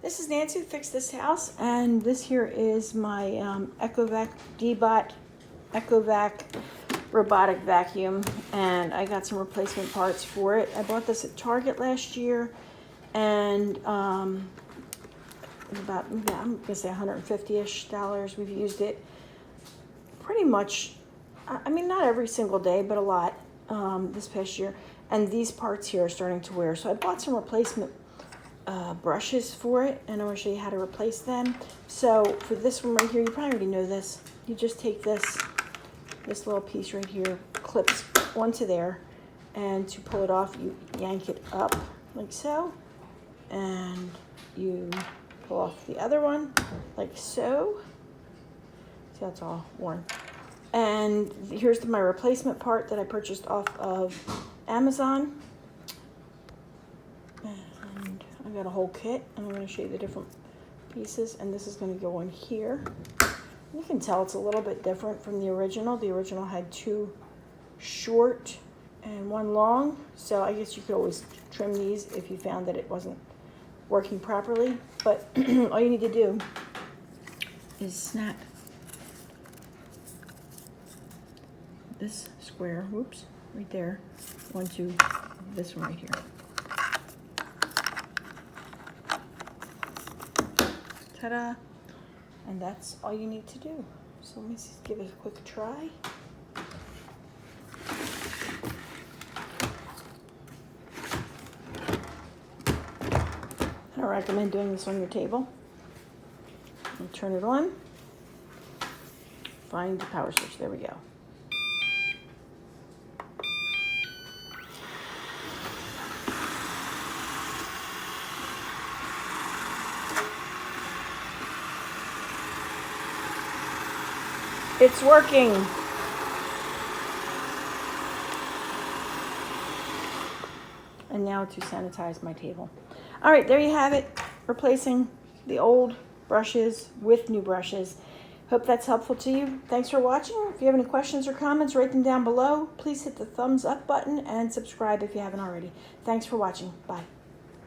This is Nancy who Fixed This House, and this here is my Ecovac Deebot Ecovac Robotic vacuum, and I got some replacement parts for it. I bought this at Target last year, and it was about, I'm gonna say $150-ish. We've used it pretty much, I mean, not every single day, but a lot this past year. And these parts here are starting to wear, so I bought some replacement brushes for it, and I'm going to show you how to replace them. So for this one right here, you probably already know this. You just take this little piece right here, clips onto there, and to pull it off, you yank it up like so, and you pull off the other one like so. See, that's all worn. And here's my replacement part that I purchased off of Amazon. And I got a whole kit, and I'm going to show you the different pieces, and this is going to go in here. You can tell it's a little bit different from the original. The original had two short and one long, so I guess you could always trim these if you found that it wasn't working properly. But all you need to do is snap this square, whoops, right there, onto this one right here. Ta-da! And that's all you need to do. So let me just give it a quick try. I don't recommend doing this on your table. And turn it on. Find the power switch. There we go. It's working. And now to sanitize my table. All right, there you have it. Replacing the old brushes with new brushes. Hope that's helpful to you. Thanks for watching. If you have any questions or comments, write them down below. Please hit the thumbs up button and subscribe if you haven't already. Thanks for watching. Bye.